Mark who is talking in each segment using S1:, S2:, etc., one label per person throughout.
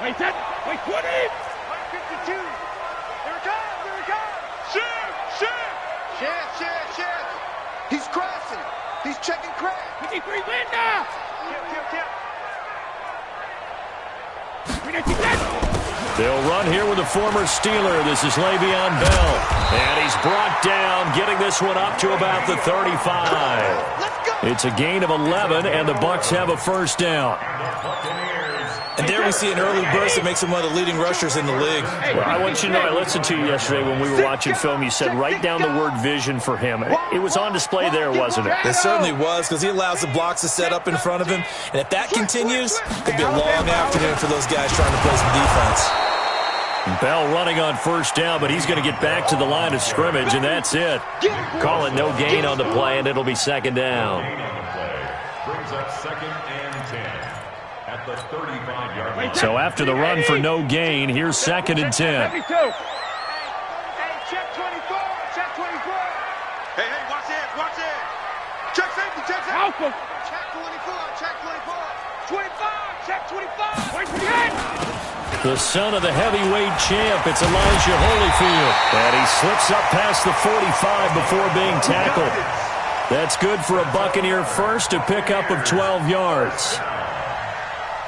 S1: Wait, that. Wait, 20. Wait, 52. Here it comes. Here it comes. Shift. He's crossing. He's checking crack. 53, Linda. Kill.
S2: They'll run here with the former Steeler. This is Le'Veon Bell. And he's brought down, getting this one up to about the 35. It's a gain of 11, and the Bucs have a first down.
S3: And there we see an early burst that makes him one of the leading rushers in the league.
S2: Well, I want you to know, I listened to you yesterday when we were watching film. You said write down the word vision for him. It was on display there, wasn't it?
S3: It certainly was, because he allows the blocks to set up in front of him. And if that continues, it'll be a long afternoon for those guys trying to play some defense.
S2: Bell running on first down, but he's going to get back to the line of scrimmage, and that's it. Call it no gain on the play, and it'll be second down.
S4: Brings up second and 10 at the 35-yard line.
S2: So after the run for no gain, here's second and 10.
S1: Hey, check 24. Hey, watch it. Check safety. Alpha. Check 24. 25, check 25. Wait for the end.
S2: The son of the heavyweight champ, it's Elijah Holyfield. And he slips up past the 45 before being tackled. That's good for a Buccaneer first, a pickup of 12 yards.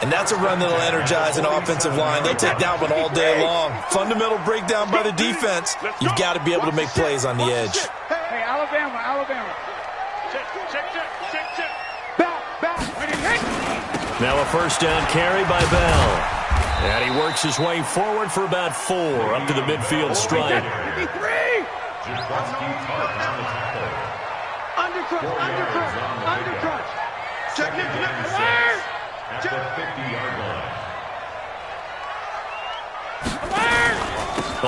S3: And that's a run that'll energize an offensive line. They'll take that one all day long. Fundamental breakdown by the defense. You've got to be able to make plays on the edge.
S1: Hey, Alabama. Check. Back.
S2: Now a first down carry by Bell. And he works his way forward for about 4 up to the midfield stripe.
S1: 53. Undercrunch. Check it.
S4: At the 50-yard line.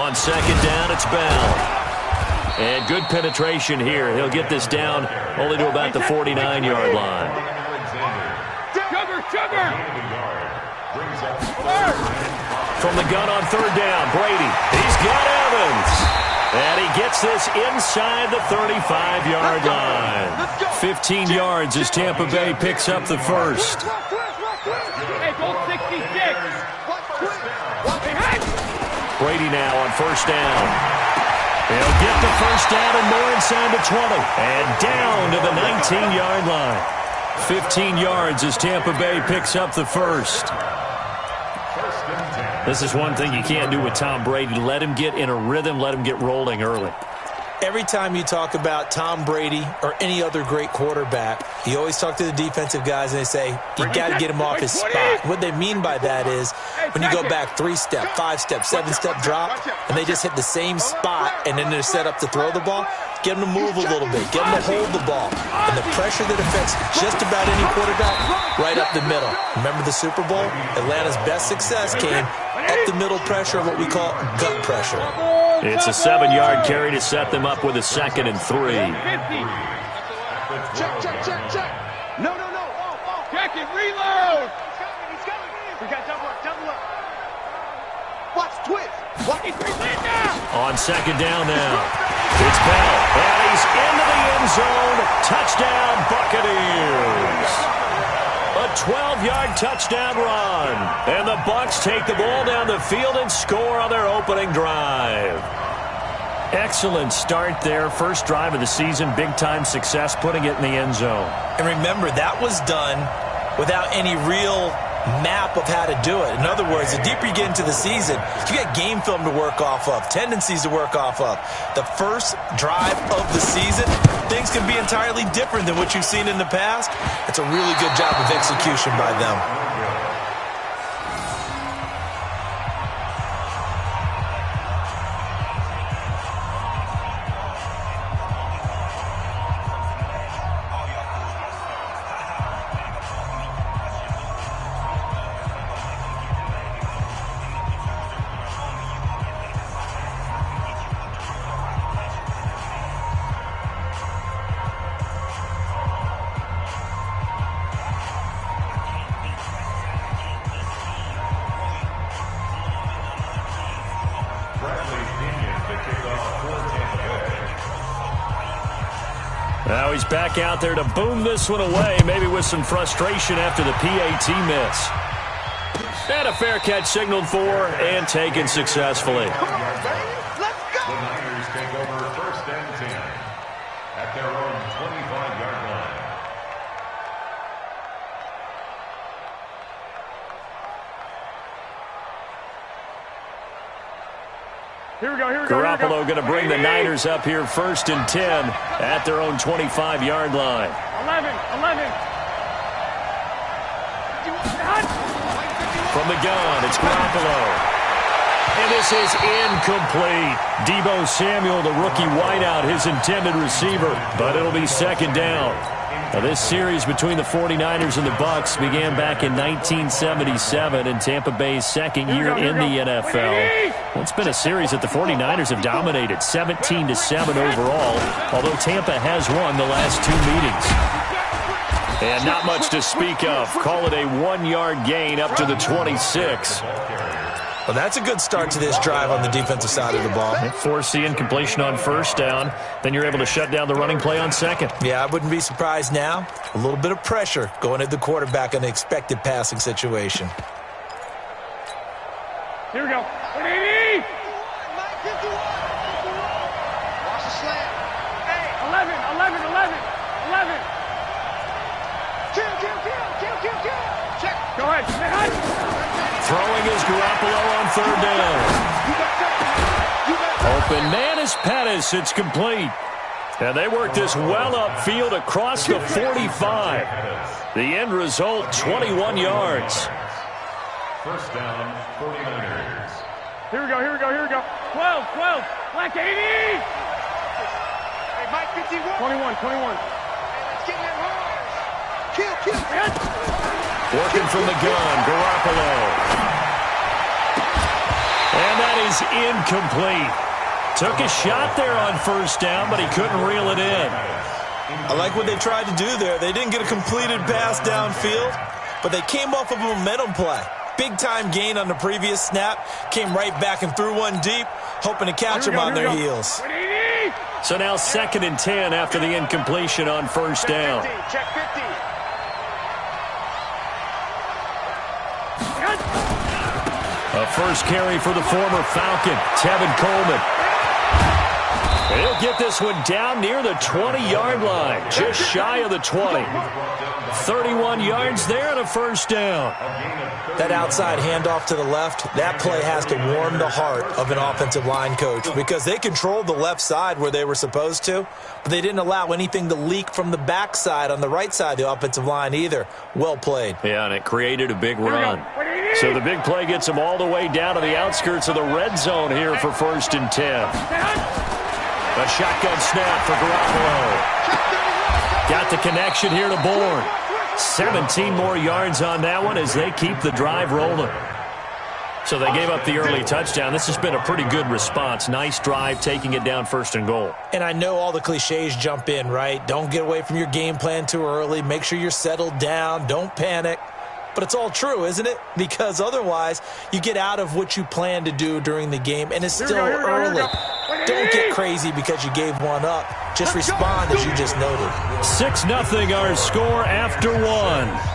S2: On second down, it's Bell. And good penetration here. He'll get this down only to about the 49-yard line.
S1: Sugar.
S2: From the gun on third down, Brady. He's got Evans. And he gets this inside the 35-yard line. 15 yards as Tampa Bay picks up the first.
S1: Hey, goal 66.
S2: Brady now on first down. He'll get the first down and more inside the 20. And down to the 19-yard line. 15 yards as Tampa Bay picks up the first. This is one thing you can't do with Tom Brady. Let him get in a rhythm. Let him get rolling early.
S3: Every time you talk about Tom Brady or any other great quarterback, you always talk to the defensive guys and they say, you got to get him off his spot. What they mean by that is when you go back 3-step, 5-step, 7-step drop, and they just hit the same spot and then they're set up to throw the ball, get them to move a little bit, get them to hold the ball. And the pressure that affects just about any quarterback, right up the middle. Remember the Super Bowl? Atlanta's best success came up the middle pressure, what we call gut pressure.
S2: It's a 7-yard carry to set them up with a second and 3.
S1: Check. No. Check it, reload. He's coming. We got double up. Watch twist.
S2: On second down now. It's Bell. And he's into the end zone. Touchdown, Buccaneers. A 12-yard touchdown run. And the Bucs take the ball down the field and score on their opening drive. Excellent start there. First drive of the season. Big-time success putting it in the end zone.
S3: And remember, that was done without any real map of how to do it. In other words, the deeper you get into the season, you got game film to work off of, tendencies to work off of. The first drive of the season, things can be entirely different than what you've seen in the past. It's a really good job of execution by them.
S2: Now he's back out there to boom this one away, maybe with some frustration after the PAT miss. And a fair catch signaled for and taken successfully.
S1: Come on, baby. Let's go.
S4: The Niners take over 1st and 10 at their own 25-yard line.
S1: Here we go.
S2: Garoppolo going to bring the Niners up here 1st and 10 at their own 25-yard line.
S1: 11.
S2: From the gun, it's Garoppolo. And this is incomplete. Deebo Samuel, the rookie wideout, his intended receiver, but it'll be 2nd down. Now, this series between the 49ers and the Bucs began back in 1977 in Tampa Bay's 2nd year in the NFL. Well, it's been a series that the 49ers have dominated, 17-7 overall, although Tampa has won the last 2 meetings. And not much to speak of. Call it a 1-yard gain up to the 26.
S3: Well, that's a good start to this drive on the defensive side of the ball.
S2: Force the incompletion on 1st down. Then you're able to shut down the running play on 2nd.
S3: Yeah, I wouldn't be surprised now. A little bit of pressure going at the quarterback in an expected passing situation.
S1: Here we go. 180. Watch the slant. 11. Kill. Check. Go ahead.
S2: Throwing is Garoppolo on 3rd down. Open man is Pettis. It's complete. And they work this well upfield across the 45. The end result, 21 yards.
S4: 1st down, 49ers.
S1: Here we go. 12. Black 80. Hey, Mike 51. 21. Hey, let's get that hard. Kill.
S2: Working from the gun, Garoppolo. And that is incomplete. Took a shot there on 1st down, but he couldn't reel it in.
S3: I like what they tried to do there. They didn't get a completed pass downfield, but they came off of a momentum play. Big-time gain on the previous snap. Came right back and threw one deep, hoping to catch them on their heels.
S2: So now 2nd and 10 after the incompletion on 1st down.
S1: Check 50.
S2: A first carry for the former Falcon, Tevin Coleman. And he'll get this one down near the 20-yard line, just shy of the 20. 31 yards there and a 1st down.
S3: That outside handoff to the left, that play has to warm the heart of an offensive line coach because they controlled the left side where they were supposed to, but they didn't allow anything to leak from the backside on the right side of the offensive line either. Well played.
S2: Yeah, and it created a big run. So the big play gets them all the way down to the outskirts of the red zone here for 1st and 10. A shotgun snap for Garoppolo. Got the connection here to Bourne. 17 more yards on that one as they keep the drive rolling. So they gave up the early touchdown. This has been a pretty good response. Nice drive, taking it down 1st and goal.
S3: And I know all the cliches jump in, right? Don't get away from your game plan too early. Make sure you're settled down. Don't panic. But it's all true, isn't it? Because otherwise, you get out of what you plan to do during the game, and it's still early. Don't get crazy because you gave one up. Just respond as you just noted.
S2: 6-0 our score after 1.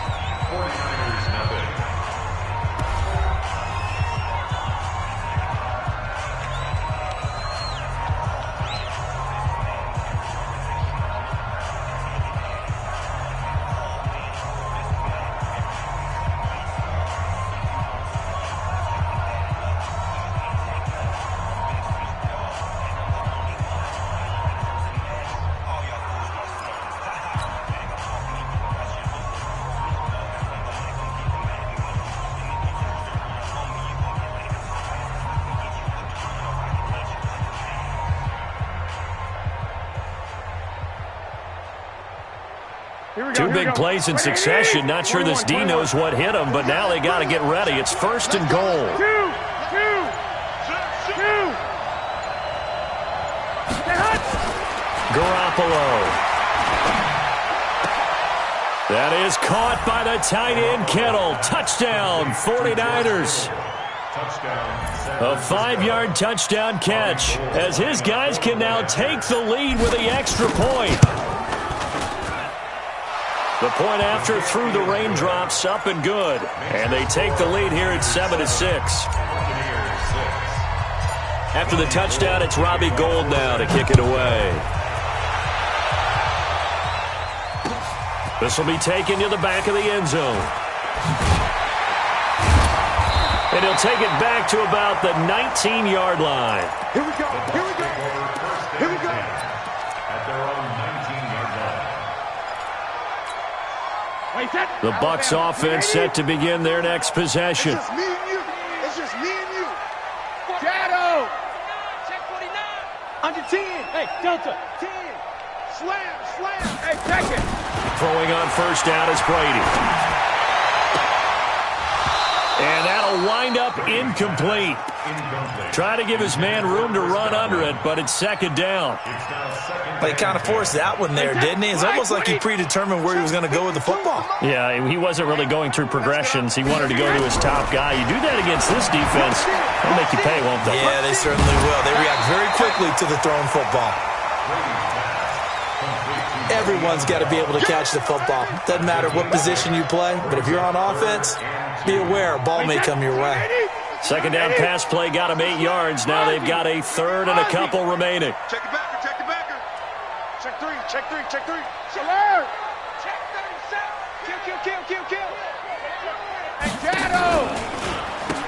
S2: Two big plays in succession. Not sure this D knows what hit him, but now they got to get ready. It's 1st and goal. Garoppolo. That is caught by the tight end, Kittle. Touchdown, 49ers. A 5-yard touchdown catch as his guys can now take the lead with the extra point. The point after through the raindrops, up and good. And they take the lead here at 7-6. After the touchdown, it's Robbie Gould now to kick it away. This will be taken to the back of the end zone. And he'll take it back to about the 19-yard line.
S1: Here we go. Here we go. Here we go.
S4: At their own 19-yard line.
S2: The Bucs offense set to begin their next possession.
S1: It's just me and you. It's just me and you. Shadow. Check 49. Under 10. Hey, Delta. 10. Slam, slam. Hey, check it.
S2: Throwing on first down is Brady. And that'll wind up incomplete. Try to give his man room to run under it, but it's second down.
S3: Well, he kind of forced that one there, didn't he? It's almost like he predetermined where he was going to go with the football.
S5: Yeah, he wasn't really going through progressions. He wanted to go to his top guy. You do that against this defense, they'll make you pay, won't they?
S3: Yeah, they certainly will. They react very quickly to the thrown football. Everyone's got to be able to catch the football. Doesn't matter what position you play, but if you're on offense, be aware a ball may come your way.
S2: Second down pass play got him 8 yards. Now they've got a third and a couple remaining.
S1: Check the backer, check the backer. Check three, check three, check three. Alert! Check 37. Kill. Hey, Shadow!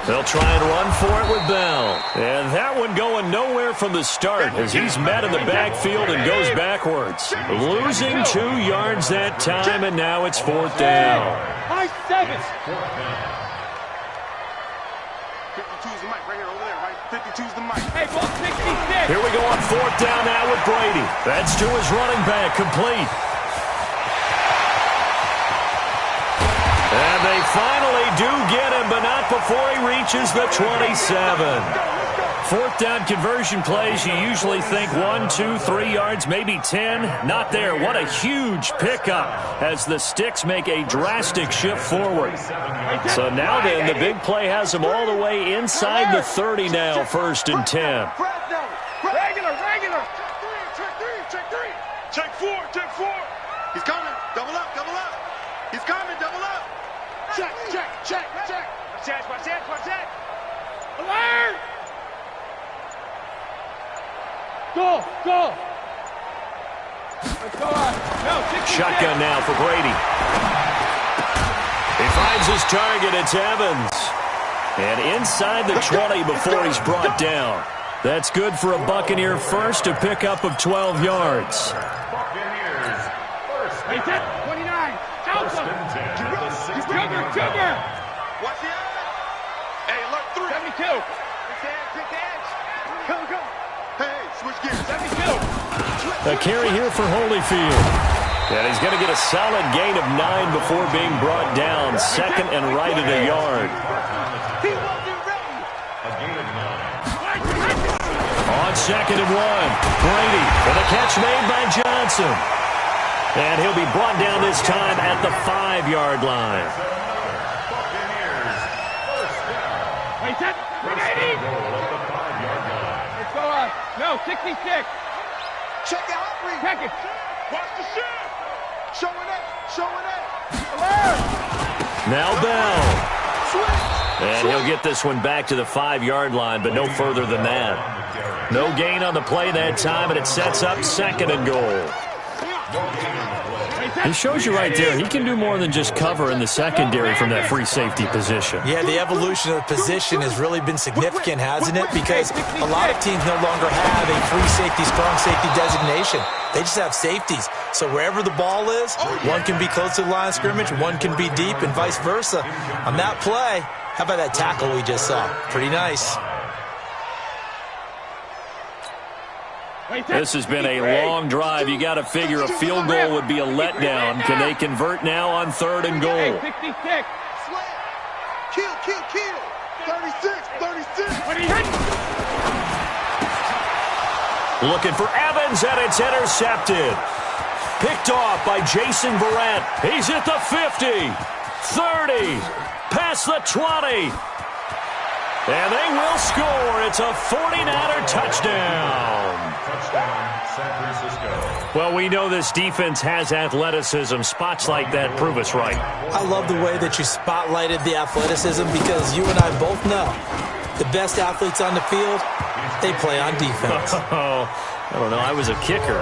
S2: They'll try and run for it with Bell. And that one going nowhere from the start as he's met in the backfield and goes backwards. Losing 2 yards that time, and now it's fourth down.
S1: High 7. 52's the mic right here, over there, right? 52's the mic. Hey, ball 66.
S2: Here we go on fourth down now with Brady. That's to his running back, complete. And they finally do get him, but not before he reaches the 27. Fourth down conversion plays, you usually think 1, 2, 3 yards, maybe 10. Not there. What a huge pickup as the sticks make a drastic shift forward. So now then, the big play has him all the way inside the 30 now, first and 10.
S1: Regular. Check 3. Check 4. He's coming. Double up. He's coming. Double up. Check. Watch that. Alert! Go. Let's go on. No,
S2: Shotgun now for Brady. He finds his target. It's Evans. And inside the 20 before he's brought down. That's good for a Buccaneer first, a pickup of 12 yards.
S4: Buccaneers first.
S1: Hey, 29. Alpha. Sugar. Watch the eye. Hey, alert 3. 72. Pick the edge. Go. Hey, switch gears. 72.
S2: A carry here for Holyfield. And he's going to get a solid gain of 9 before being brought down. Second and right at a yard.
S1: He wasn't ready.
S4: A gain of 9.
S2: On second and 1, Brady with a catch made by Johnson. And he'll be brought down this time at the 5-yard line.
S4: Buccaneers first down.
S1: Wait, that. 180.
S4: Goal at the 5-yard line.
S1: Let's go on. No, 66. Check it out, check it. Watch the shift. Showing up. Alert.
S2: Now Bell. And he'll get this one back to the 5-yard line, but no further than that. No gain on the play that time, and it sets up second and goal.
S5: He shows you right there, he can do more than just cover in the secondary from that free safety position.
S3: Yeah, the evolution of the position has really been significant, hasn't it? Because a lot of teams no longer have a free safety, strong safety designation. They just have safeties. So wherever the ball is, one can be close to the line of scrimmage, one can be deep, and vice versa. On that play, how about that tackle we just saw? Pretty nice.
S2: This has been a long drive. You got to figure a field goal would be a letdown. Can they convert now on third and goal?
S1: 66. Kill. 36. What are you hitting?
S2: Looking for Evans, and it's intercepted. Picked off by Jason Verrett. He's at the 50, 30, past the 20. And they will score. It's a 49er touchdown.
S4: Touchdown, San Francisco.
S5: Well, we know this defense has athleticism. Spots like that prove us right.
S3: I love the way that you spotlighted the athleticism because you and I both know the best athletes on the field, they play on defense.
S5: Oh, I don't know. I was a kicker.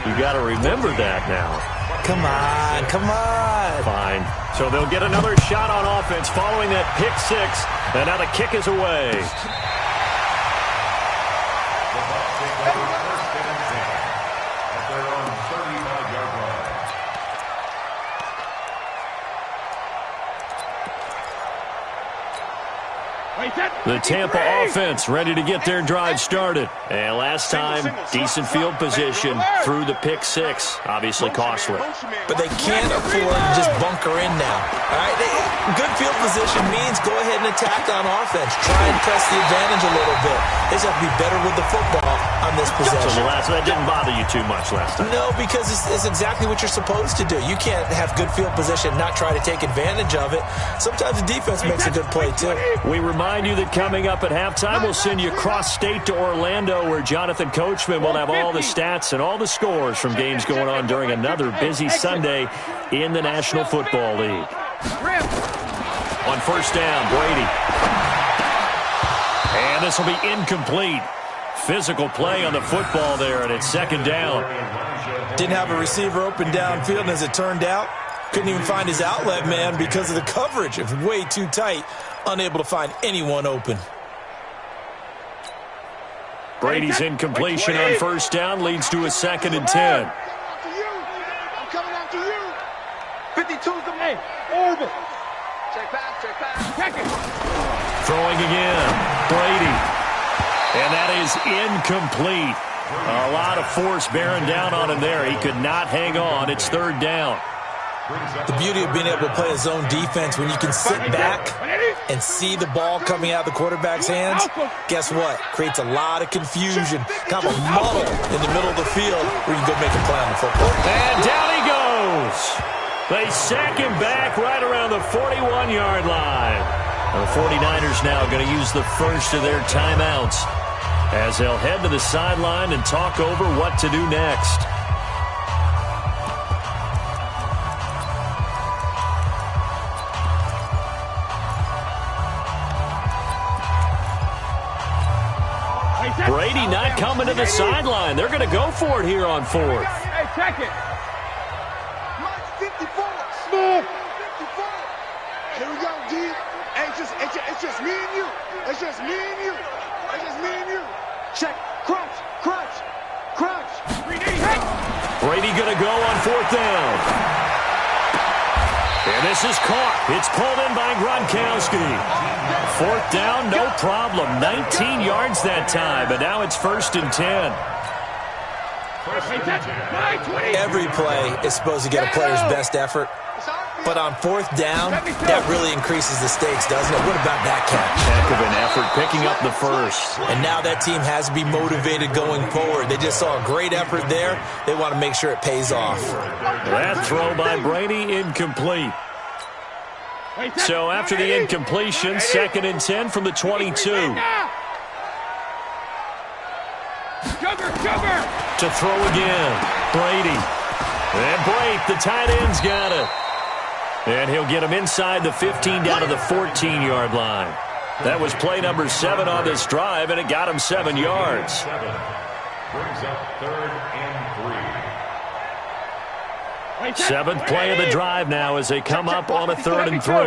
S5: You got to remember that now.
S3: Come on, come on.
S5: Fine. So they'll get another shot on offense following that pick six. And now the kick is away. The Tampa offense ready to get their drive started. And last time, decent field position through the pick six. Obviously costly.
S3: But they can't afford to just bunker in now. All right? Good field position means go ahead and attack on offense. Try and press the advantage a little bit. They just have to be better with the football on this possession.
S5: So that didn't bother you too much last time?
S3: No, because it's exactly what you're supposed to do. You can't have good field position and not try to take advantage of it. Sometimes the defense makes a good play, too.
S5: We remind you that coming up at halftime, we'll send you cross-state to Orlando, where Jonathan Coachman will have all the stats and all the scores from games going on during another busy Sunday in the National Football League. On first down, Brady. And this will be incomplete. Physical play on the football there, and it's second down.
S3: Didn't have a receiver open downfield, and as it turned out, couldn't even find his outlet man because of the coverage. It was way too tight. Unable to find anyone open.
S5: Brady's incompletion on first down leads to a 2nd and 10.
S1: I'm coming after you. 52's the man. Orbit. Check pass. Check it.
S5: Throwing again. Brady. And that is incomplete. A lot of force bearing down on him there. He could not hang on. It's 3rd down.
S3: The beauty of being able to play a zone defense when you can sit back and see the ball coming out of the quarterback's hands, guess what? Creates a lot of confusion, kind of a muddle in the middle of the field where you can go make a play on the football.
S5: And down he goes. They sack him back right around the 41-yard line. The 49ers now going to use the first of their timeouts as they'll head to the sideline and talk over what to do next. Brady not coming to the sideline. They're going to go for it here on 4th.
S1: Hey, check it. 54. Smooth. 54. Here we go, D. Hey, it's just me and you. It's just me and you. It's just me and you. Check. Crunch.
S5: Brady going to go on 4th down. And this is caught. It's pulled in by Gronkowski. 4th down, no problem. 19 yards that time, but now it's 1st and 10.
S3: Every play is supposed to get a player's best effort, but on 4th down, that really increases the stakes, doesn't it? What about that catch?
S5: Heck of an effort picking up the first.
S3: And now that team has to be motivated going forward. They just saw a great effort there. They want to make sure it pays off.
S5: That throw by Brady incomplete. So after the incompletion, 2nd and 10 from the 22. To throw again, Brady. And Brake, the tight end's got it. And he'll get him inside the 15 down to the 14-yard line. That was play number 7 on this drive, and it got him 7 yards.
S4: Brings up 3rd and 3.
S5: 7th play of the drive now as they come up on a 3rd and 3.
S1: I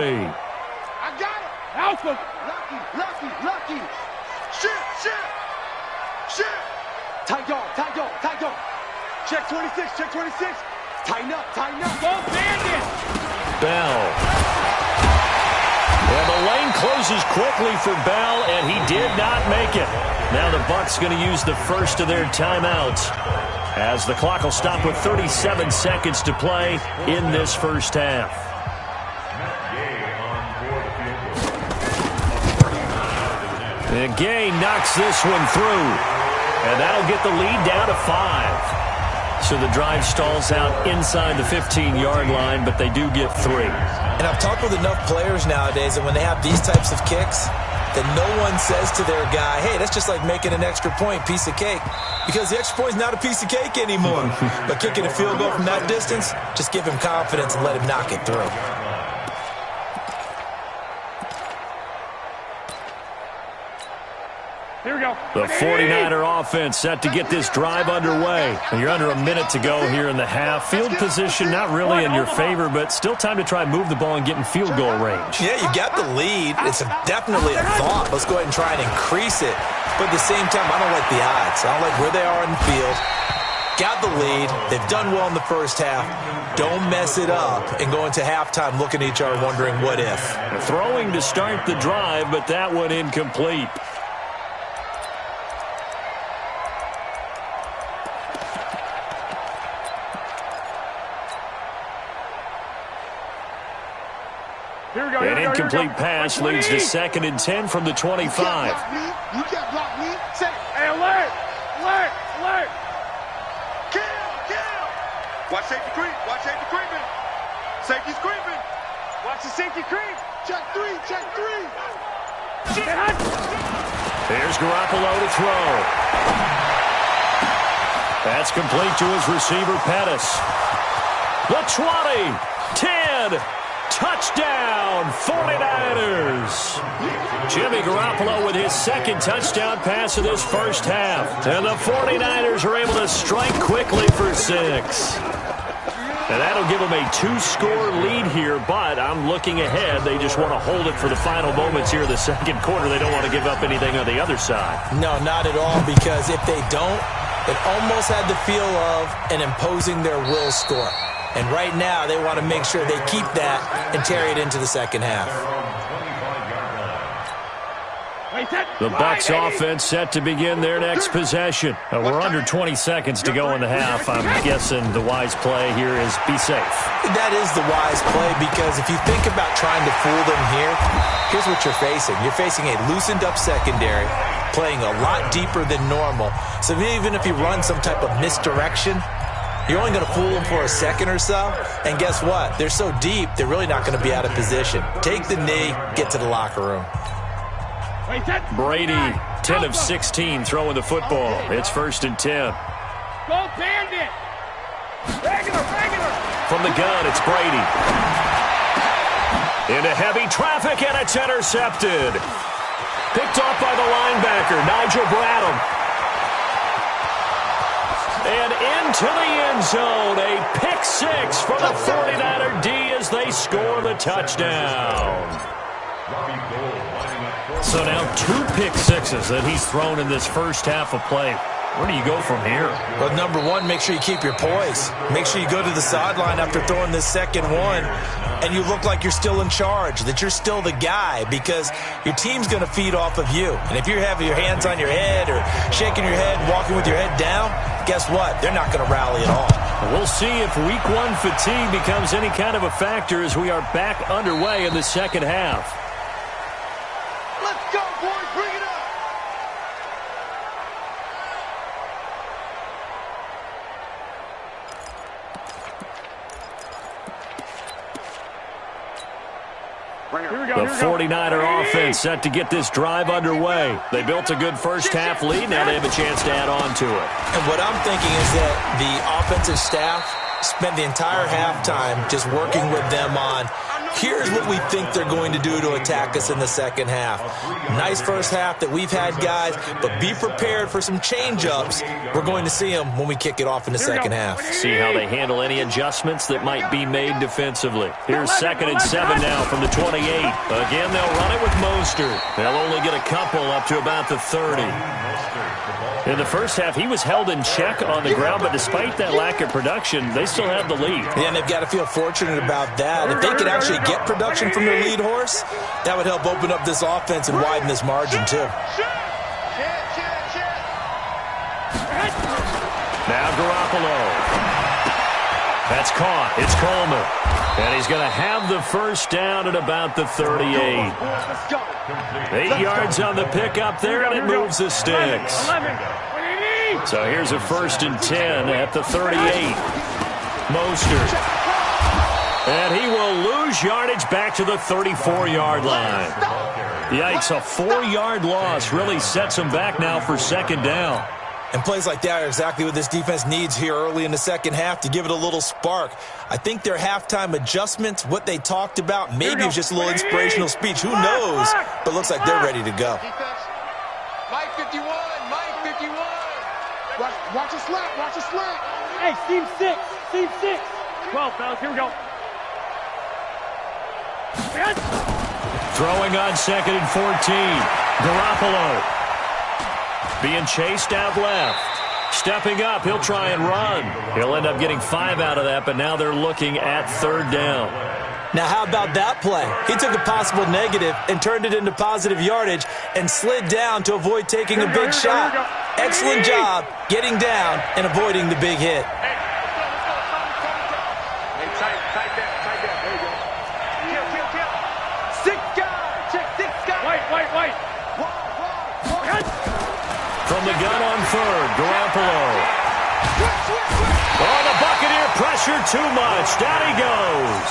S1: got it. Lucky. Shit. Tight dog. Check 26. Tighten up. Go, Bandit.
S5: Bell. Well, the lane closes quickly for Bell, and he did not make it. Now the Bucs going to use the first of their timeouts as the clock will stop with 37 seconds to play in this first half. And Gay knocks this one through, and that'll get the lead down to 5. So the drive stalls out inside the 15-yard line, but they do get 3.
S3: And I've talked with enough players nowadays that when they have these types of kicks, that no one says to their guy, hey, that's just like making an extra point, piece of cake. Because the extra point is not a piece of cake anymore. But kicking a field goal from that distance, just give him confidence and let him knock it through.
S1: Here we go.
S5: The 49er offense set to get this drive underway. And you're under a minute to go here in the half. Field position not really in your favor, but still time to try and move the ball and get in field goal range.
S3: Yeah, you got the lead. It's definitely a thought. Let's go ahead and try and increase it. But at the same time, I don't like the odds. I don't like where they are in the field. Got the lead. They've done well in the first half. Don't mess it up and go into halftime looking at each other wondering what if.
S5: Throwing to start the drive, but that one incomplete. An incomplete pass leads to 2nd and 10 from the 25.
S1: You can't block me. Hey, alert! Alert! Alert! Kill! Watch safety creep. Watch safety creeping. Safety's creeping. Watch the safety creep. Check three.
S5: There's Garoppolo to throw. That's complete to his receiver, Pettis. The 20, 10, touchdown, 49ers. Jimmy Garoppolo with his 2nd touchdown pass of this first half. And the 49ers are able to strike quickly for 6. And that'll give them a 2-score lead here, but I'm looking ahead. They just want to hold it for the final moments here in the 2nd quarter. They don't want to give up anything on the other side.
S3: No, not at all, because if they don't, it almost had the feel of an imposing their will score. And right now, they want to make sure they keep that and carry it into the 2nd half.
S5: The Bucs offense set to begin their next possession. We're under 20 seconds to go in the half. I'm guessing the wise play here is be safe.
S3: That is the wise play, because if you think about trying to fool them here, here's what you're facing. You're facing a loosened up secondary, playing a lot deeper than normal. So even if you run some type of misdirection, you're only going to fool them for a second or so. And guess what? They're so deep, they're really not going to be out of position. Take the knee, get to the locker room.
S5: Brady, 10 of 16, throwing the football. It's 1st and 10.
S1: Go Bandit! Regular!
S5: From the gun, it's Brady. Into heavy traffic, and it's intercepted. Picked off by the linebacker, Nigel Bradham. And into the end zone, a pick 6 for the 49er D as they score the touchdown. So now 2 pick 6s that he's thrown in this first half of play. Where do you go from here?
S3: Well, number one, make sure you keep your poise. Make sure you go to the sideline after throwing this second one, and you look like you're still in charge, that you're still the guy, because your team's going to feed off of you. And if you're having your hands on your head or shaking your head, walking with your head down, guess what? They're not going to rally at all.
S5: We'll see if week 1 fatigue becomes any kind of a factor as we are back underway in the second half.
S1: Let's go, boys! Bring it up!
S5: The 49er offense set to get this drive underway. They built a good first half lead. Now they have a chance to add on to it.
S3: And what I'm thinking is that the offensive staff spent the entire halftime just working with them on, here's what we think they're going to do to attack us in the second half. Nice first half that we've had, guys, but be prepared for some change-ups. We're going to see them when we kick it off in the second half.
S5: See how they handle any adjustments that might be made defensively. Here's 2nd and 7 now from the 28. Again, they'll run it with Mostert. They'll only get a couple up to about the 30. In the first half, he was held in check on the ground, but despite that lack of production, they still have the lead.
S3: Yeah, and they've got to feel fortunate about that. If they could actually get production from their lead horse, that would help open up this offense and widen this margin, too.
S5: Now Garoppolo. That's caught. It's Coleman. And he's going to have the first down at about the 38. 8 yards on the pickup there, and it moves the sticks. So here's a 1st and 10 at the 38. Mostert. And he will lose yardage back to the 34-yard line. Yikes, a 4-yard loss really sets them back now for second down.
S3: And plays like that are exactly what this defense needs here early in the second half to give it a little spark. I think their halftime adjustments, what they talked about, maybe it was just a little inspirational speech. Who knows? But it looks like they're ready to go.
S1: Mike 51, Mike 51. Watch a slant, watch a slant. Hey, seam 6. 12, fellas, here we go.
S5: Throwing on 2nd and 14. Garoppolo. Being chased out left. Stepping up, he'll try and run. He'll end up getting 5 out of that, but now they're looking at 3rd down.
S3: Now, how about that play? He took a possible negative and turned it into positive yardage and slid down to avoid taking a big shot. Excellent job getting down and avoiding the big hit.
S1: Hey, tight that. There you go. Kill. 6 guys. Check 6 guys. White.
S5: From the gun on 3rd, Garoppolo. Oh, the Buccaneer pressure too much. Down he goes.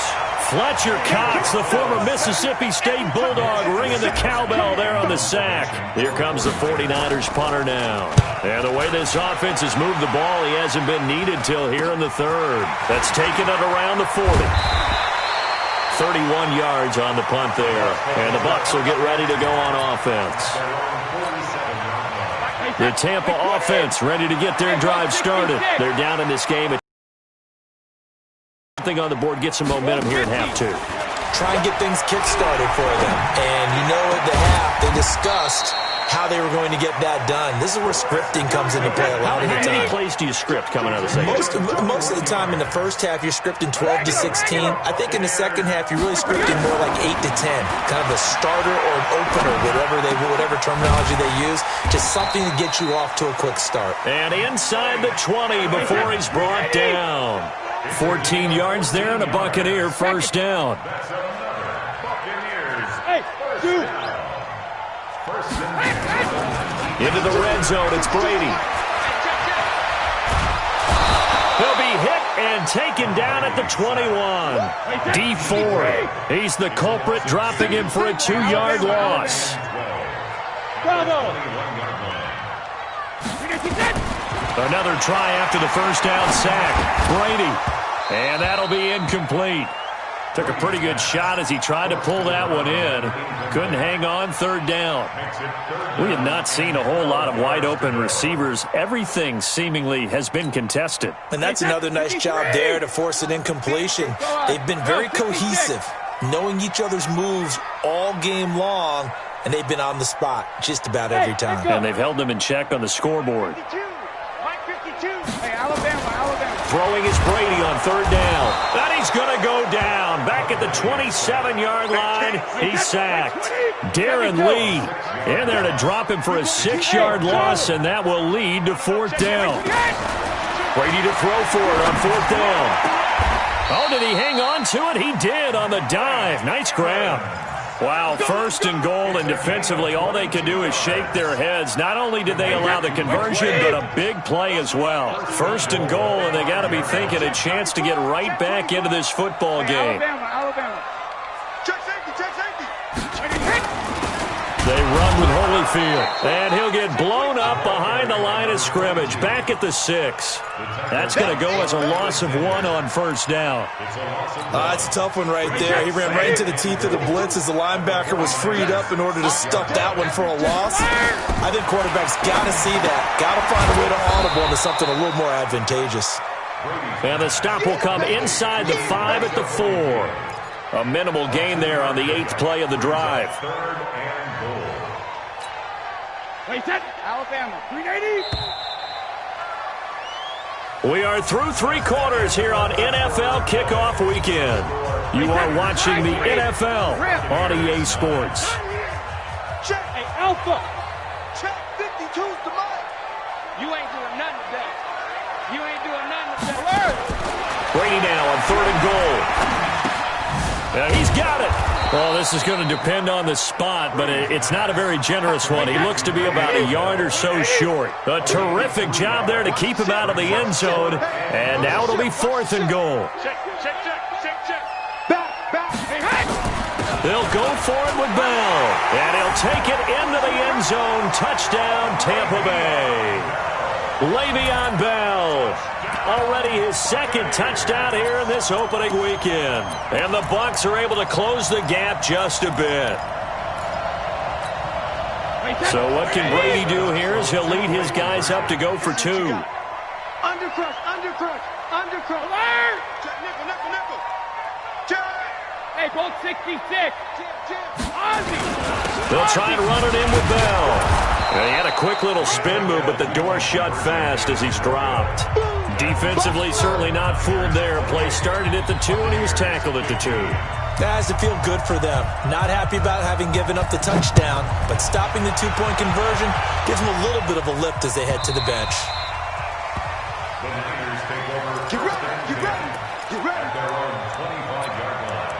S5: Fletcher Cox, the former Mississippi State Bulldog, ringing the cowbell there on the sack. Here comes the 49ers punter now. And the way this offense has moved the ball, he hasn't been needed till here in the 3rd. That's taken it around the 40. 31 yards on the punt there. And the Bucs will get ready to go on offense. The Tampa offense ready to get their drive started. They're down in this game. Something on the board, get some momentum here in half 2.
S3: Try and get things kick-started for them. And you know at the half, they discussed how they were going to get that done. This is where scripting comes into play a lot of the time.
S5: How many plays do you script coming out of the second half?
S3: Most of the time in the first half, you're scripting 12 to 16. I think in the second half, you're really scripting more like 8 to 10. Kind of a starter or an opener, whatever terminology they use. Just something to get you off to a quick start.
S5: And inside the 20 before he's brought down. 14 yards there and a Buccaneer first down.
S1: Hey, dude.
S5: Into the red zone, it's Brady. He'll be hit and taken down at the 21. D Ford, he's the culprit, dropping him for a 2-yard loss.
S1: Bravo.
S5: Another try after the first down sack. Brady, and that'll be incomplete. Took a pretty good shot as he tried to pull that one in. Couldn't hang on 3rd down. We have not seen a whole lot of wide-open receivers. Everything seemingly has been contested.
S3: And that's another nice job there to force an incompletion. They've been very cohesive, knowing each other's moves all game long, and they've been on the spot just about every time.
S5: And they've held them in check on the scoreboard.
S1: Mike 52. Hey, Alabama.
S5: Throwing is Brady on 3rd down. And he's going to go down. Back at the 27-yard line, he's sacked. Darren Lee in there to drop him for a 6-yard loss, and that will lead to 4th down. Brady to throw for it on 4th down. Oh, did he hang on to it? He did on the dive. Nice grab. Wow, 1st and goal, and defensively all they can do is shake their heads. Not only did they allow the conversion, but a big play as well. 1st and goal, and they got to be thinking a chance to get right back into this football game.
S1: Alabama. Check safety.
S5: They run with Holyfield, and he'll get blown up behind the line of scrimmage. Back at the 6. That's going to go as a loss of 1 on 1st down.
S3: That's a tough one right there. He ran right into the teeth of the blitz as the linebacker was freed up in order to stuff that one for a loss. I think quarterbacks got to see that. Got to find a way to audible into something a little more advantageous.
S5: And the stop will come inside the 5 at the 4. A minimal gain there on the 8th play of the drive.
S1: Wait, set. Alabama. 380.
S5: We are through 3 quarters here on NFL Kickoff Weekend. You are watching the NFL on EA Sports.
S1: Check. Hey, Alpha. Check 52's the mic. You ain't doing nothing today.
S5: Brady now on 3rd and goal. He's got it. Well, this is going to depend on the spot, but it's not a very generous one. He looks to be about a yard or so short. A terrific job there to keep him out of the end zone. And now it'll be 4th and goal.
S1: Check. Back.
S5: They'll go for it with Bell. And he'll take it into the end zone. Touchdown, Tampa Bay. Le'Veon Bell. Already his second touchdown here in this opening weekend. And the Bucs are able to close the gap just a bit. So what can Brady do here is he'll lead his guys up to go for two.
S1: Undercrush. Alert! Nickel. Hey, Bolt 66. Ozzy.
S5: They'll try and run it in with Bell. He had a quick little spin move, but the door shut fast as he's dropped. Defensively, certainly not fooled there. Play started at the 2, and he was tackled at the 2.
S3: That has to feel good for them. Not happy about having given up the touchdown, but stopping the two-point conversion gives them a little bit of a lift as they head to the bench.
S4: The Niners take over.
S1: Get ready.
S4: At their own 25-yard line.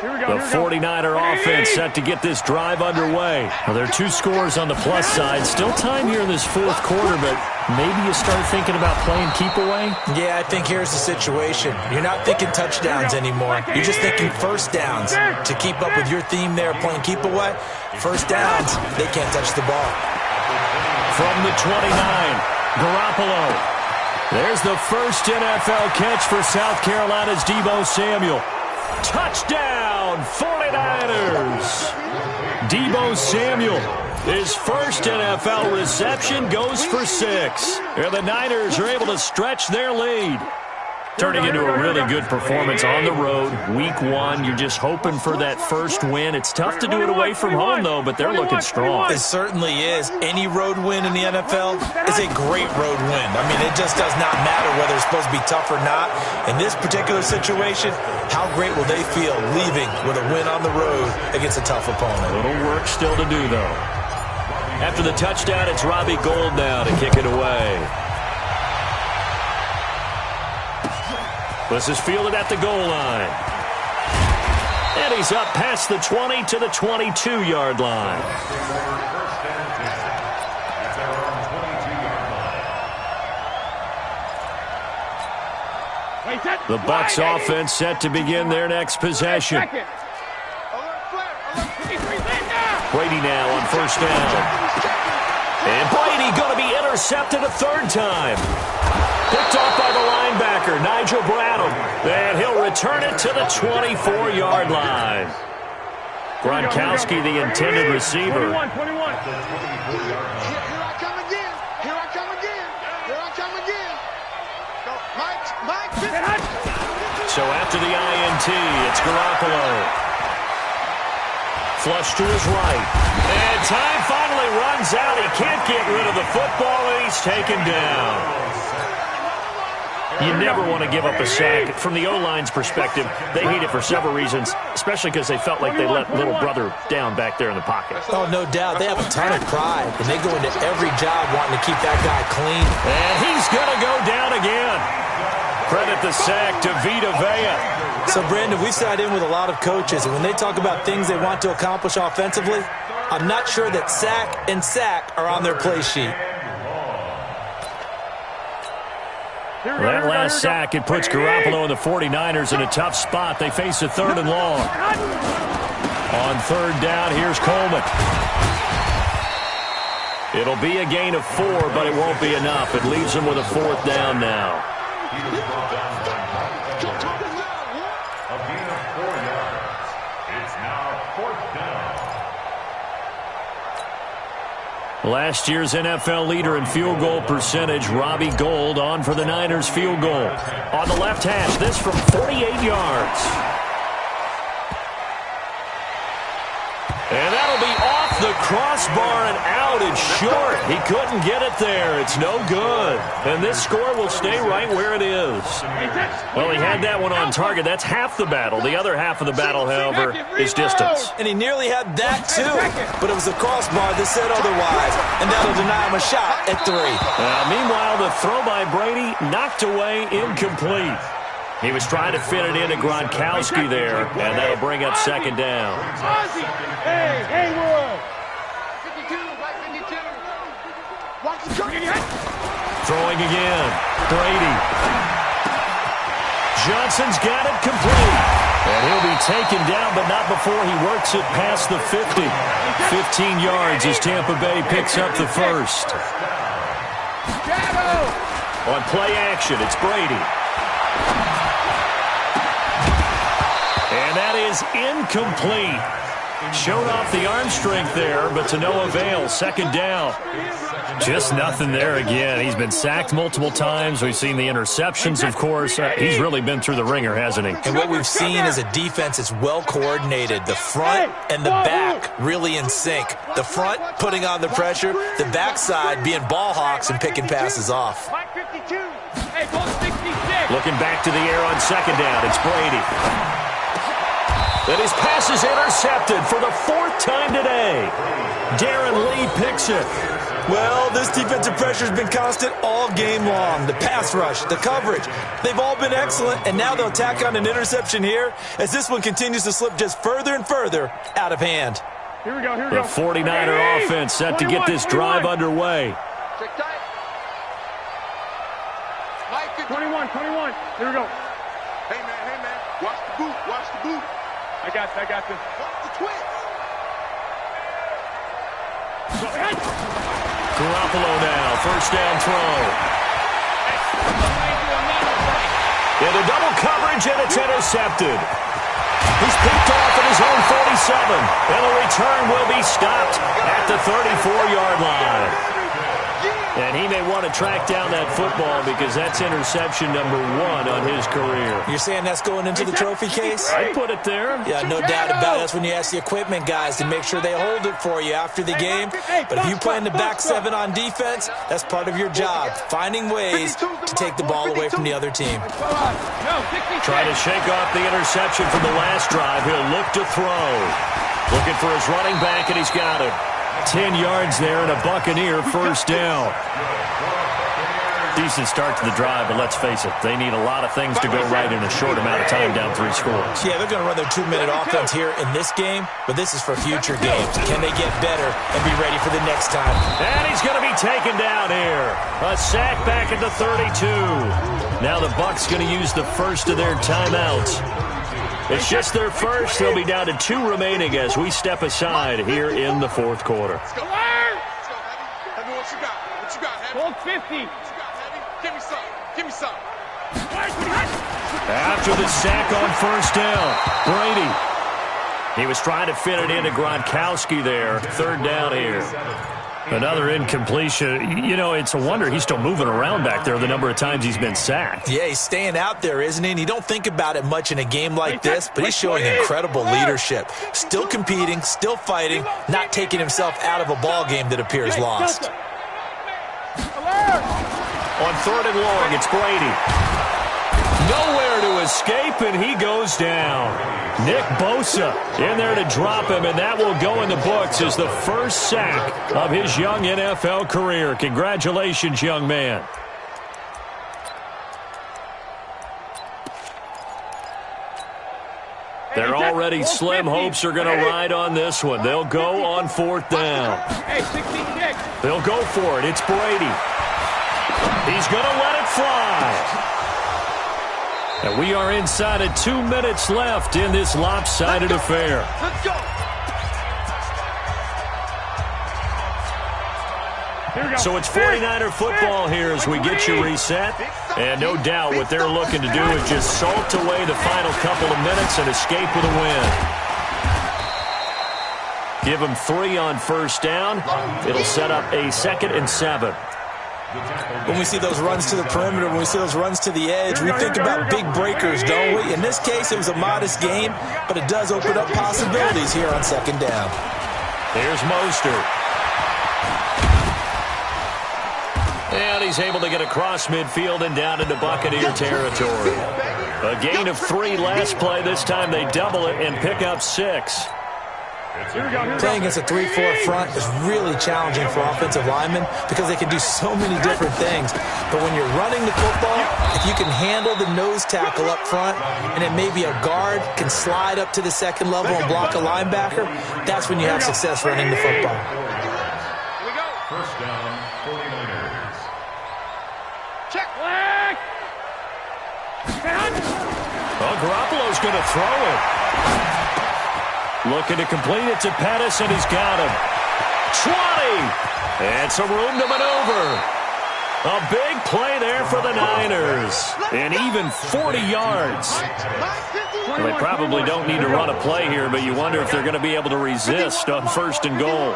S5: The 49er offense set to get this drive underway. Well, there are 2 scores on the plus side. Still time here in this fourth quarter, but maybe you start thinking about playing keep away?
S3: Yeah, I think here's the situation. You're not thinking touchdowns anymore. You're just thinking first downs. To keep up with your theme there, playing keep away, first downs, they can't touch the ball.
S5: From the 29, Garoppolo. There's the first NFL catch for South Carolina's Deebo Samuel. Touchdown, 49ers! Deebo Samuel, his first NFL reception, goes for 6. And the Niners are able to stretch their lead. Turning into a really good performance on the road. Week 1, you're just hoping for that first win. It's tough to do it away from home, though, but they're looking strong.
S3: It certainly is. Any road win in the NFL is a great road win. I mean, it just does not matter whether it's supposed to be tough or not. In this particular situation, how great will they feel leaving with a win on the road against a tough opponent?
S5: A little work still to do, though. After the touchdown, it's Robbie Gould now to kick it away. This is fielded at the goal line. And he's up past the 20 to the 22-yard line. The Bucs offense set to begin their next possession. Brady now on first down. And Brady going to be intercepted a third time. Picked off by the linebacker, Nigel Bradham. And he'll return it to the 24-yard line. Gronkowski, the intended receiver.
S1: 21.
S6: Here I come again. Go, Mike.
S5: So after the INT, it's Garoppolo. Flush to his right. And time finally runs out. He can't get rid of the football, and he's taken down. You never want to give up a sack. From the O-line's perspective, they hate it for several reasons, especially because they felt like they let little brother down back there in the pocket.
S3: Oh, no doubt. They have a ton of pride, and they go into every job wanting to keep that guy clean.
S5: And he's going to go down again. Credit the sack to Vita Vea.
S3: So, Brandon, we sat in with a lot of coaches, and when they talk about things they want to accomplish offensively, I'm not sure that sack and sack are on their play sheet.
S5: That last sack, it puts Garoppolo and the 49ers in a tough spot. They face a 3rd and long. On 3rd down, here's Coleman. It'll be a gain of 4, but it won't be enough. It leaves them with a 4th down now.
S4: He was brought down by a gain of 4 yards. It's now 4th down.
S5: Last year's NFL leader in field goal percentage, Robbie Gould, on for the Niners field goal. On the left hash, this from 48 yards. And that'll be off the crossbar and out. It's short. He couldn't get it there. It's no good. And this score will stay right where it is. Well, he had that one on target. That's half the battle. The other half of the battle, however, is distance.
S3: And he nearly had that, too. But it was the crossbar that said otherwise. And that'll deny him a shot at 3.
S5: Meanwhile, the throw by Brady knocked away, incomplete. He was trying to fit it into Gronkowski there, and that'll bring up 2nd down.
S1: Hey, Haywood.
S6: 52, right 52. Watch the
S5: Throwing again. Brady. Johnson's got it complete. And he'll be taken down, but not before he works it past the 50. 15 yards as Tampa Bay picks up the first. On play action, it's Brady. And that is incomplete. Showed off the arm strength there, but to no avail. Second down. Just nothing there again. He's been sacked multiple times. We've seen the interceptions, of course. He's really been through the ringer, hasn't he?
S3: And what we've seen is a defense that's well coordinated. The front and the back really in sync. The front putting on the pressure. The backside being ball hawks and picking passes off.
S5: Looking back to the air on second down. It's Brady. And his pass is intercepted for the fourth time today. Darren Lee picks it.
S3: Well, this defensive pressure has been constant all game long. The pass rush, the coverage, they've all been excellent, and now they'll tack on an interception here as this one continues to slip just further and further out of hand.
S1: Here we go, here we
S5: The
S1: go.
S5: 49er offense set to get this drive underway.
S1: 21. Here we go.
S6: Hey, man. Watch the boot.
S1: I got this.
S6: Watch the twist.
S5: Garoppolo now, first down throw. Into double coverage, and it's intercepted. He's picked off at his own 47, and the return will be stopped at the 34-yard line. And he may want to track down that football because that's interception number 1 on his career.
S3: You're saying that's going into the trophy case?
S5: I'd put it there.
S3: Yeah, no doubt about it. That's when you ask the equipment guys to make sure they hold it for you after the game. But if you play in the back 7 on defense, that's part of your job, finding ways to take the ball away from the other team.
S5: Trying to shake off the interception from the last drive. He'll look to throw. Looking for his running back, and he's got it. 10 yards there and a Buccaneer first down. Decent start to the drive, but let's face it, they need a lot of things to go right in a short amount of time down 3 scores.
S3: Yeah, they're going to run their 2-minute offense here in this game, but this is for future games. Can they get better and be ready for the next time?
S5: And he's going to be taken down here. A sack back at the 32. Now the Bucs going to use the first of their timeouts. It's just their first. They'll be down to 2 remaining as we step aside here in the fourth quarter.
S6: Let's go, Heavy. What you got, Heavy?
S1: Hold 50.
S6: What you got, Heavy? Give me some.
S5: After the sack on first down, Brady. He was trying to fit it into Gronkowski there. Third down here. Another incompletion. You know, it's a wonder he's still moving around back there the number of times he's been sacked.
S3: Yeah, he's staying out there, isn't he? And you don't think about it much in a game like this, but he's showing incredible leadership. Still competing, still fighting, not taking himself out of a ball game that appears lost.
S5: On third and long, it's Brady. Nowhere to escape, and he goes down. Nick Bosa in there to drop him, and that will go in the books as the first sack of his young NFL career. Congratulations, young man. They're already slim hopes are going to ride on this one. They'll go on fourth down. They'll go for it. It's Brady. He's going to let it fly. And we are inside of 2 minutes left in this lopsided affair.
S6: Let's go.
S5: So it's 49er football here as we get you reset. And no doubt what they're looking to do is just salt away the final couple of minutes and escape with a win. Give them 3 on first down. It'll set up a 2nd and 7.
S3: When we see those runs to the perimeter, when we see those runs to the edge, we think about big breakers, don't we? In this case, it was a modest game, but it does open up possibilities here on second down.
S5: Here's Mostert. And he's able to get across midfield and down into Buccaneer territory. A gain of 3 last play. This time they double it and pick up 6.
S3: Playing against a 3-4 front is really challenging for offensive linemen because they can do so many different things. But when you're running the football, if you can handle the nose tackle up front and then maybe a guard can slide up to the second level and block a linebacker, that's when you have success running the football.
S6: Here we go.
S4: First down, 49ers.
S6: Check.
S5: Garoppolo's going to throw it. Looking to complete it to Pettis, and he's got him. 20. And some room to maneuver. A big play there for the Niners. And even 40 yards. Well, they probably don't need to run a play here, but you wonder if they're going to be able to resist on 1st and goal.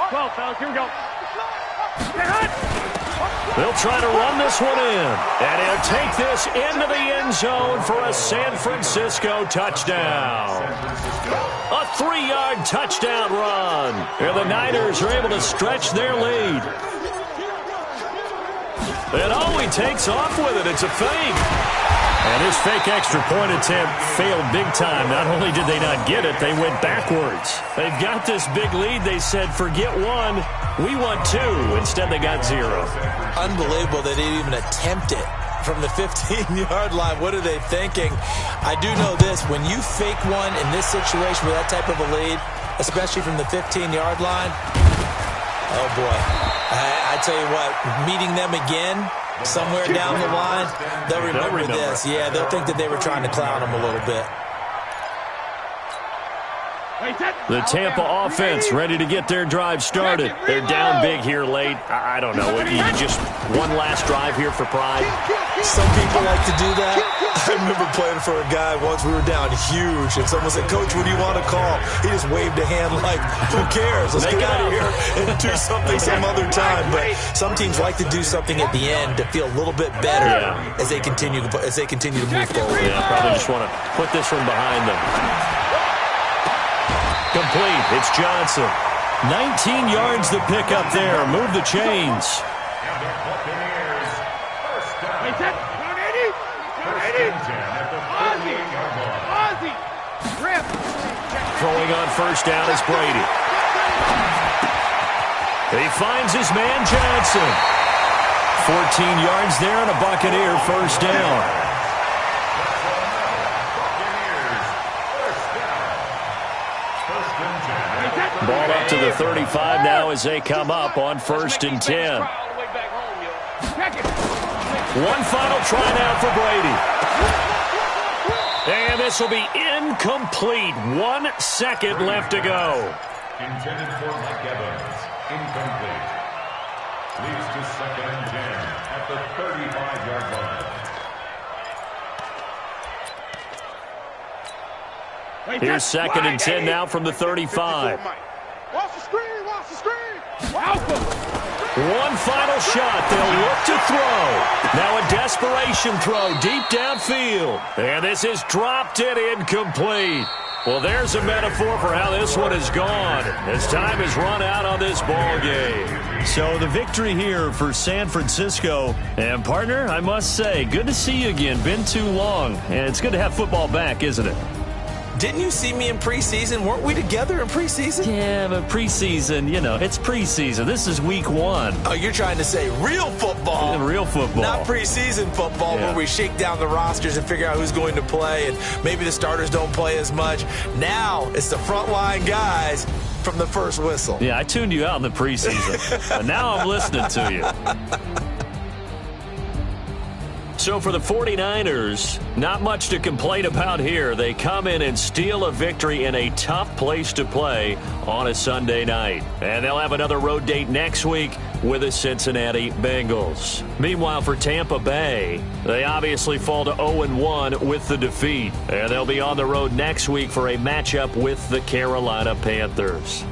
S1: 12, fellas, here we go.
S5: They'll try to run this one in. And he'll take this into the end zone for a San Francisco touchdown. A 3-yard touchdown run. And the Niners are able to stretch their lead. And oh, he takes off with it. It's a fake. And his fake extra point attempt failed big time. Not only did they not get it, they went backwards. They've got this big lead. They said, forget one. We want 2. Instead, they got 0.
S3: Unbelievable they didn't even attempt it from the 15-yard line. What are they thinking? I do know this. When you fake one in this situation with that type of a lead, especially from the 15-yard line, oh, boy. I tell you what, meeting them again somewhere down the line, they'll remember this. Yeah, they'll think that they were trying to clown them a little bit.
S5: The Tampa offense ready to get their drive started. They're down big here late. I don't know. You just one last drive here for pride.
S3: Some people like to do that. I remember playing for a guy once. We were down huge, and someone said, Coach, what do you want to call? He just waved a hand like, who cares? Let's get out of here and do something some other time. But some teams like to do something at the end to feel a little bit better as they continue to move forward.
S5: Yeah, probably just want to put this one behind them. Complete. It's Johnson. 19 yards the pick up there. Move the chains. Throwing on 1st down is Brady. He finds his man Johnson. 14 yards there and a Buccaneer 1st down. Ball up to the 35 now as they come up on 1st and 10. One final try now for Brady. And this will be incomplete. 1 second left to go.
S4: Intended for Mike Evans. Incomplete. Leads to 2nd and 10 at the 35-yard line.
S5: Here's 2nd and 10 now from the 35.
S6: Watch the screen, watch the screen.
S5: One final shot. They'll look to throw. Now a desperation throw deep downfield. And this is dropped it incomplete. Well, there's a metaphor for how this one is gone as time has run out on this ball game. So the victory here for San Francisco. And, partner, I must say, good to see you again. Been too long. And it's good to have football back, isn't it?
S3: Didn't you see me in preseason? Weren't we together in preseason?
S5: Yeah, but preseason, it's preseason. This is week 1.
S3: Oh, you're trying to say real football.
S5: Yeah, real football.
S3: Not preseason football where we shake down the rosters and figure out who's going to play, and maybe the starters don't play as much. Now it's the frontline guys from the first whistle.
S5: Yeah, I tuned you out in the preseason. But now I'm listening to you. So for the 49ers, not much to complain about here. They come in and steal a victory in a tough place to play on a Sunday night. And they'll have another road date next week with the Cincinnati Bengals. Meanwhile, for Tampa Bay, they obviously fall to 0-1 with the defeat. And they'll be on the road next week for a matchup with the Carolina Panthers.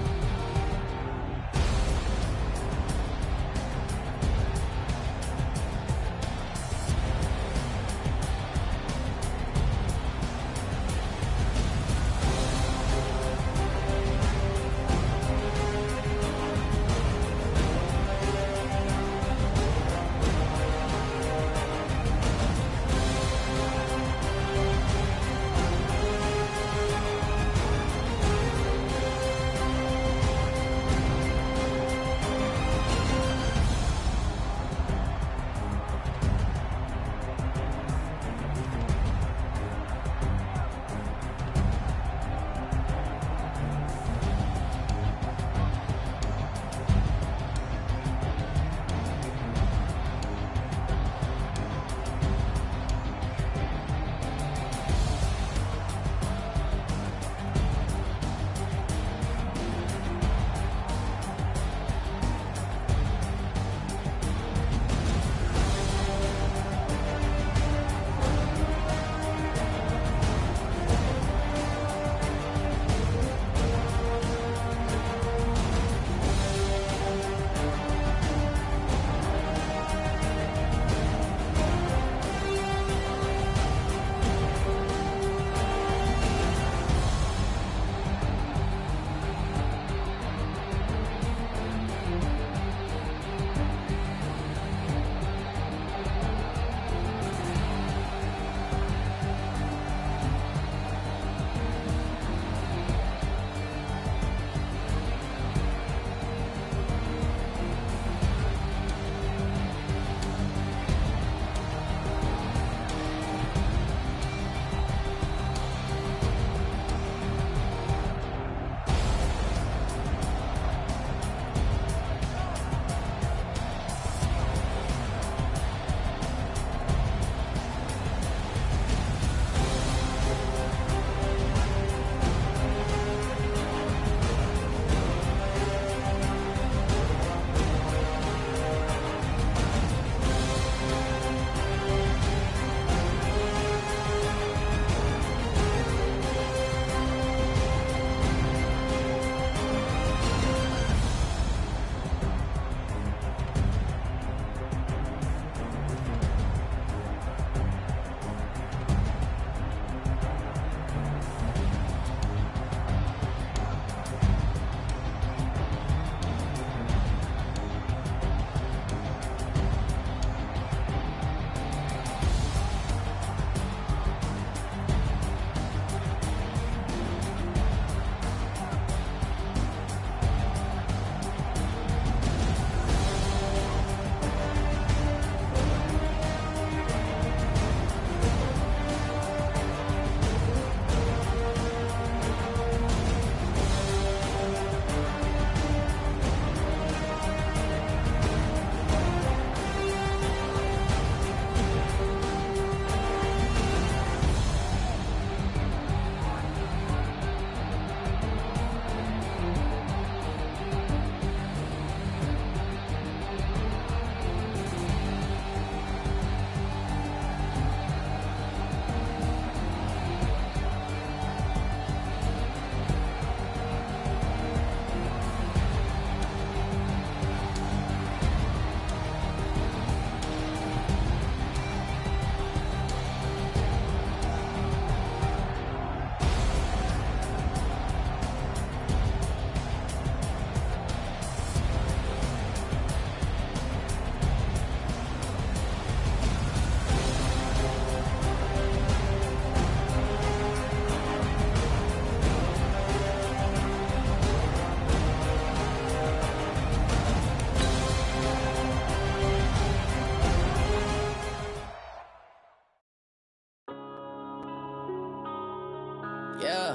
S7: Yeah.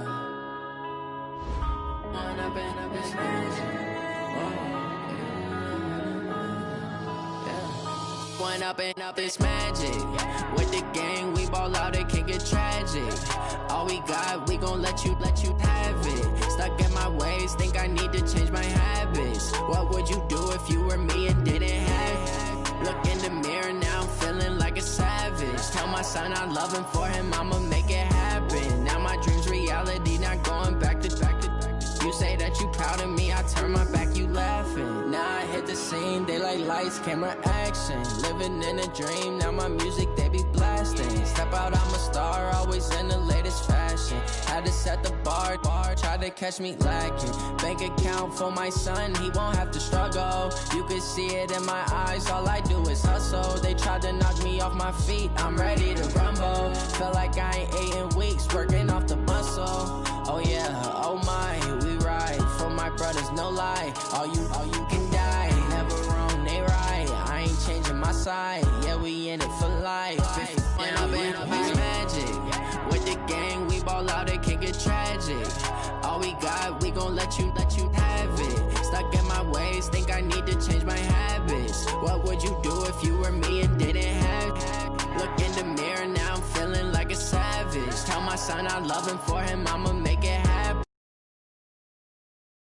S7: One up in this magic. One up this magic. With the gang, we ball out, it can get tragic. All we got, we gon' let you have it. Stuck in my ways, think I need to change my habits. What would you do if you were me and didn't have it? Look in the mirror now, I'm feeling like a savage. Tell my son I love him, for him I'ma make it happen. Now my dream's reality, not going back to. You say that you proud of me, I turn my back, you laughing. Now I hit the scene, they like lights, camera, action. Living in a dream, now my music, they be blasting. Step out, I'm a star, always in the latest fashion. Had to set the bar, try to catch me lacking. Bank account for my son, he won't have to struggle. You can see it in my eyes, all I do is hustle. They tried to knock me off my feet, I'm ready to rumble. Feel like I ain't ate in weeks, working off the muscle. Oh yeah, oh my, we ride for my brothers, no lie. All you can die, never wrong, they right. I ain't changing my side, yeah, we in it for life. And I've been up this magic. With the gang, we ball out, it can get tragic. All we got, we gon' let you have it. Stuck in my ways, think I need to change my habits. What would you do if you were me and didn't have it? Look in the mirror, now I'm feeling like a savage. Tell my son I love him, for him I'ma make